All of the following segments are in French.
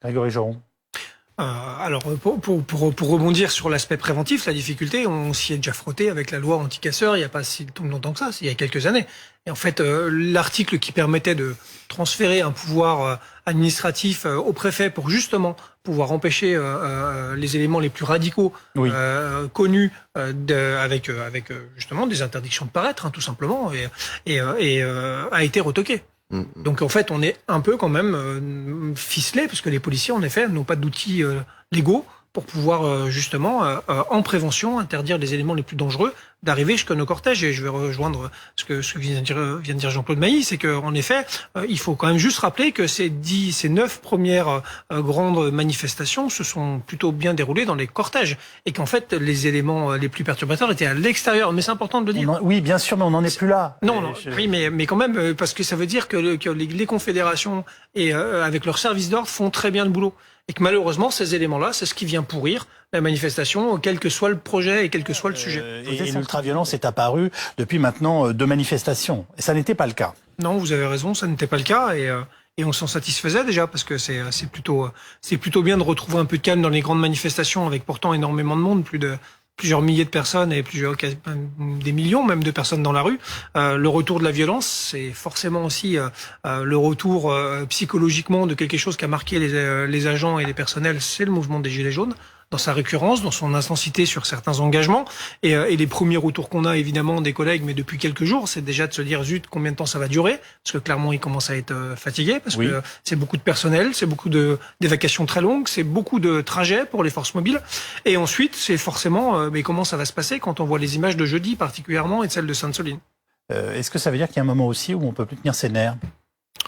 Grégory Joron. Alors, pour rebondir sur l'aspect préventif, la difficulté, on s'y est déjà frotté avec la loi anti-casseurs il n'y a pas si longtemps que ça, il y a quelques années. Et en fait, l'article qui permettait de transférer un pouvoir administratif au préfet pour justement pouvoir empêcher les éléments les plus radicaux connus avec justement des interdictions de paraître, tout simplement, et a été retoqué. Donc en fait, on est un peu quand même ficelé, parce que les policiers, en effet, n'ont pas d'outils légaux pour pouvoir justement, en prévention, interdire les éléments les plus dangereux d'arriver jusqu'à nos cortèges. Et je vais rejoindre ce que vient de dire Jean-Claude Mailly, c'est qu'en effet, il faut quand même juste rappeler que ces 9 premières grandes manifestations se sont plutôt bien déroulées dans les cortèges, et qu'en fait, les éléments les plus perturbateurs étaient à l'extérieur. Mais c'est important de le dire. Oui, bien sûr, mais on n'en est plus là. Oui, mais quand même, parce que ça veut dire que les confédérations et avec leurs services d'ordre font très bien le boulot. Et que malheureusement, ces éléments-là, c'est ce qui vient pourrir la manifestation, quel que soit le projet et quel que soit le sujet. Et l'ultraviolence est apparue depuis maintenant 2 manifestations. Et ça n'était pas le cas. Non, vous avez raison, ça n'était pas le cas. Et on s'en satisfaisait déjà, parce que c'est plutôt bien de retrouver un peu de calme dans les grandes manifestations, avec pourtant énormément de monde, plusieurs milliers de personnes et des millions même de personnes dans la rue. Le retour de la violence, c'est forcément aussi le retour psychologiquement de quelque chose qui a marqué les agents et les personnels, c'est le mouvement des Gilets jaunes, dans sa récurrence, dans son intensité sur certains engagements. Et les premiers retours qu'on a évidemment des collègues, mais depuis quelques jours, c'est déjà de se dire zut, combien de temps ça va durer, parce que clairement ils commencent à être fatigués, parce que c'est beaucoup de personnel, c'est beaucoup d'évacuations très longues, c'est beaucoup de trajets pour les forces mobiles. Et ensuite, c'est forcément mais comment ça va se passer quand on voit les images de jeudi particulièrement et de celles de Sainte-Soline. Est-ce que ça veut dire qu'il y a un moment aussi où on peut plus tenir ses nerfs ?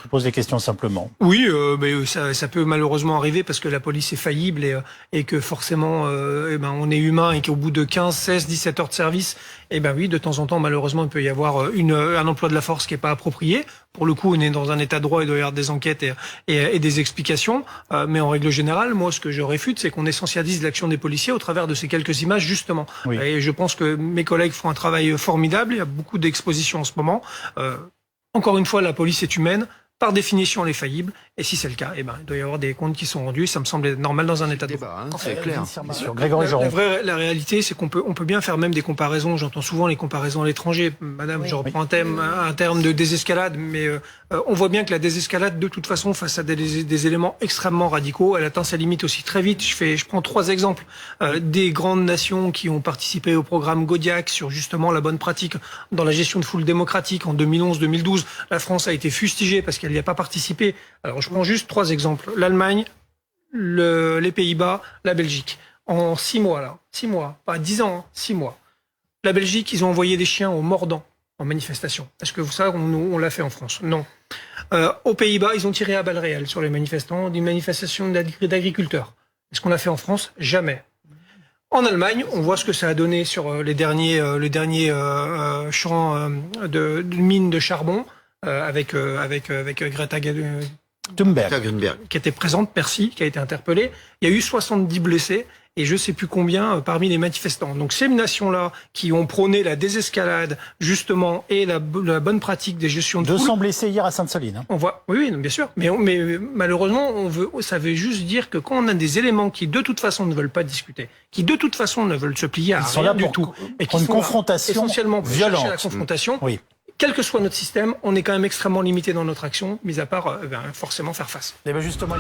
Je pose des questions simplement. Oui, mais ça peut malheureusement arriver, parce que la police est faillible et que forcément on est humain, et qu'au bout de 15, 16, 17 heures de service, oui, de temps en temps, malheureusement, il peut y avoir un emploi de la force qui n'est pas approprié. Pour le coup, on est dans un état de droit, il doit y avoir des enquêtes et des explications. Mais en règle générale, moi, ce que je réfute, c'est qu'on essentialise l'action des policiers au travers de ces quelques images, justement. Oui. Et je pense que mes collègues font un travail formidable. Il y a beaucoup d'expositions en ce moment. Encore une fois, la police est humaine. Par définition, elle est faillible. Et si c'est le cas, il doit y avoir des comptes qui sont rendus. Ça me semble normal dans un état de droit. C'est clair. Grégory Joron. La réalité, c'est qu'on peut bien faire même des comparaisons. J'entends souvent les comparaisons à l'étranger. Madame, je reprends un terme de désescalade, mais on voit bien que la désescalade, de toute façon, face à des éléments extrêmement radicaux, elle atteint sa limite aussi très vite. Je prends 3 exemples. Des grandes nations qui ont participé au programme Godiac sur justement la bonne pratique dans la gestion de foule démocratique en 2011-2012. La France a été fustigée parce qu'elle n'y a pas participé. Alors, je prends juste 3 exemples. L'Allemagne, les Pays-Bas, la Belgique. En 6 mois, 6 mois, pas 10 ans, 6 mois. La Belgique, ils ont envoyé des chiens aux mordants en manifestation. Est-ce que ça, on l'a fait en France? Non. Aux Pays-Bas, ils ont tiré à balles réelles sur les manifestants d'une manifestation d'agriculteurs. Est-ce qu'on l'a fait en France? Jamais. En Allemagne, on voit ce que ça a donné sur les derniers champs de mines de charbon avec Greta Thunberg, qui était présente, Percy, qui a été interpellée. Il y a eu 70 blessés et je sais plus combien parmi les manifestants. Donc ces nations-là qui ont prôné la désescalade, justement, et la bonne pratique des gestions de 200 blessés hier à Sainte-Soline. On voit, oui, bien sûr. Mais malheureusement, ça veut juste dire que quand on a des éléments qui de toute façon ne veulent pas discuter, qui de toute façon ne veulent se plier à rien du tout, et qui sont une sont confrontation essentiellement pour violente. chercher la confrontation. Oui. Quel que soit notre système, on est quand même extrêmement limité dans notre action, mis à part forcément faire face. Et justement,